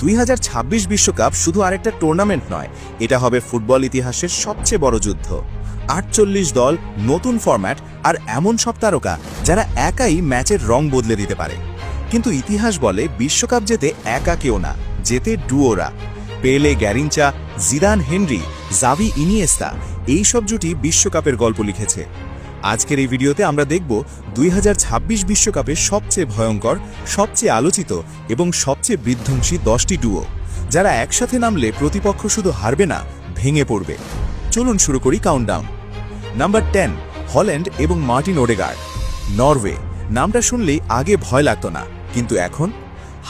2026 বিশ্বকাপ শুধু আরেকটা টুর্নামেন্ট নয়, এটা হবে ফুটবল ইতিহাসের সবচেয়ে বড় যুদ্ধ। 48 দল, নতুন ফরম্যাট, আর এমন সব তারকা যারা একাই ম্যাচের রং বদলে দিতে পারে। কিন্তু ইতিহাস বলে বিশ্বকাপ জেতে একা কেউ না, জেতে ডুয়োরা। পেলে, গ্যারিনচা, জিদান, হেনরি, জাভি, ইনিয়েস্তা, এইসব জুটি বিশ্বকাপের গল্প লিখেছে। আজকের এই ভিডিওতে আমরা দেখব 2026 বিশ্বকাপের সবচেয়ে ভয়ঙ্কর, সবচেয়ে আলোচিত এবং সবচেয়ে বিধ্বংসী 10টি ডুও, যারা একসাথে নামলে প্রতিপক্ষ শুধু হারবে না, ভেঙে পড়বে। চলুন শুরু করি কাউন্টডাউন। নাম্বার 10, হল্যান্ড এবং মার্টিন ওডেগার্ড। নরওয়ে নামটা শুনলেই আগে ভয় লাগতো না, কিন্তু এখন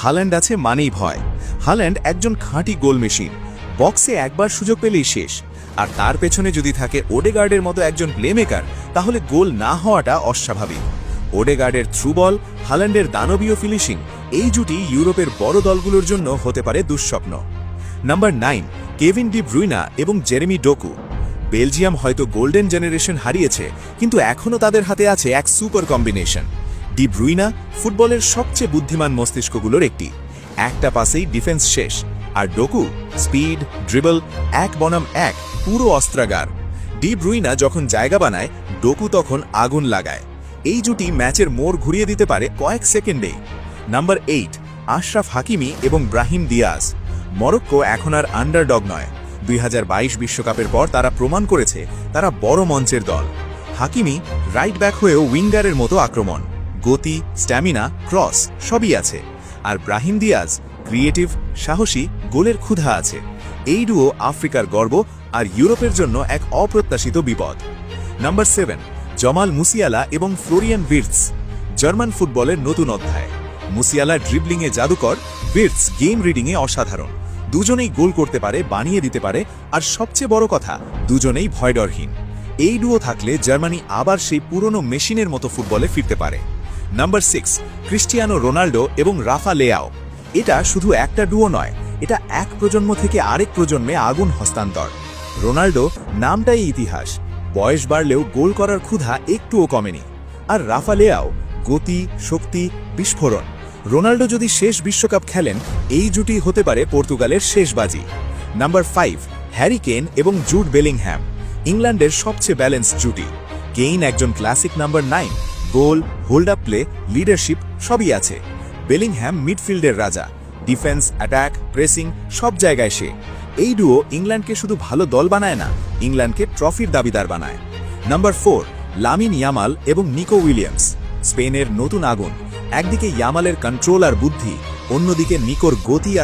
হাল্যান্ড আছে মানেই ভয়। হাল্যান্ড একজন খাঁটি গোল মেশিন, বক্সে একবার সুযোগ পেলেই শেষ। আর তার পেছনে যদি থাকে ওডেগার্ডের মতো একজন প্লেমেকার, তাহলে গোল না হওয়াটা অস্বাভাবিক। ওডেগার্ডের থ্রু বল, হাল্যান্ডের দানবীয় ফিনিশিং, এই জুটি ইউরোপের বড় দলগুলোর জন্য হতে পারে দুঃস্বপ্ন। নাম্বার 9, কেভিন ডি ব্রুইনা এবং জেরেমি ডোকু। বেলজিয়াম হয়তো গোল্ডেন জেনারেশন হারিয়েছে, কিন্তু এখনও তাদের হাতে আছে এক সুপার কম্বিনেশন। ডি ব্রুইনা ফুটবলের সবচেয়ে বুদ্ধিমান মস্তিষ্কগুলোর একটি, একটা পাসেই ডিফেন্স শেষ। আর ডোকু স্পিড, ড্রিবল, এক বনাম এক, পুরো অস্ত্রাগার। ডি ব্রুইনা যখন জায়গা বানায়, ডোকু তখন আগুন লাগায়। এই জুটি ম্যাচের মোড় ঘুরিয়ে দিতে পারে কয়েক সেকেন্ডেই। নাম্বার 8, আশরাফ হাকিমি এবং ব্রাহিম দিয়াজ। মরক্কো এখন আর আন্ডারডগ নয়। 2022 বিশ্বকাপের পর তারা প্রমাণ করেছে তারা বড় মঞ্চের দল। হাকিমি রাইট ব্যাক হয়েও উইঙ্গারের মতো আক্রমণ, গতি, স্ট্যামিনা, ক্রস সবই আছে। আর ব্রাহিম দিয়াজ ক্রিয়েটিভ, সাহসী, গোলের ক্ষুধা আছে। এই ডুও আফ্রিকার গর্ব আর ইউরোপের জন্য এক অপ্রত্যাশিত বিপদ। নাম্বার 7, জমাল মুসিয়ালা এবং ফ্লোরিয়ান ভির্টস। জার্মান ফুটবলের নতুন অধ্যায়। মুসিয়ালা ড্রিবলিংয়ে জাদুকর, ভির্টস গেম রিডিংয়ে অসাধারণ। দুজনেই গোল করতে পারে, বানিয়ে দিতে পারে, আর সবচেয়ে বড় কথা, দুজনেই ভয়ডরহীন। এই ডুও থাকলে জার্মানি আবার সেই পুরনো মেশিনের মতো ফুটবলে ফিরতে পারে। নাম্বার 6, ক্রিস্টিয়ানো রোনাল্ডো এবং রাফা লেয়াও। এটা শুধু একটা ডুও নয়, এটা এক প্রজন্ম থেকে আরেক প্রজন্মে আগুন হস্তান্তর। রোনাল্ডো নামটাই ইতিহাস, বয়স বাড়লেও গোল করার ক্ষুধা একটুও কমেনি। আর রাফা লেয়াও গতি, শক্তি, বিস্ফোরণ। রোনাল্ডো যদি শেষ বিশ্বকাপ খেলেন, এই জুটি হতে পারে পর্তুগালের শেষ বাজি। নাম্বার 5, হ্যারি কেন এবং জুড বেলিংহ্যাম। ইংল্যান্ডের সবচেয়ে ব্যালেন্স জুটি। কেইন একজন ক্লাসিক নাম্বার 9, গোল, হোল্ড আপ প্লে, লিডারশিপ সবই আছে। বেলিংহ্যাম মিডফিল্ডের রাজা, ডিফেন্স, অ্যাটাক, প্রেসিং সব জায়গায় সে। এই ডুও ইংল্যান্ডকে শুধু ভালো দল বানায় না, ইংল্যান্ডকে ট্রফির দাবিদার বানায়। নাম্বার 4, লামিন ইয়ামাল এবং নিকো উইলিয়ামস। স্পেনের নতুন আগুন। একদিকে ইয়ামালের কন্ট্রোল আর বুদ্ধি, অন্যদিকে নিকোর গতি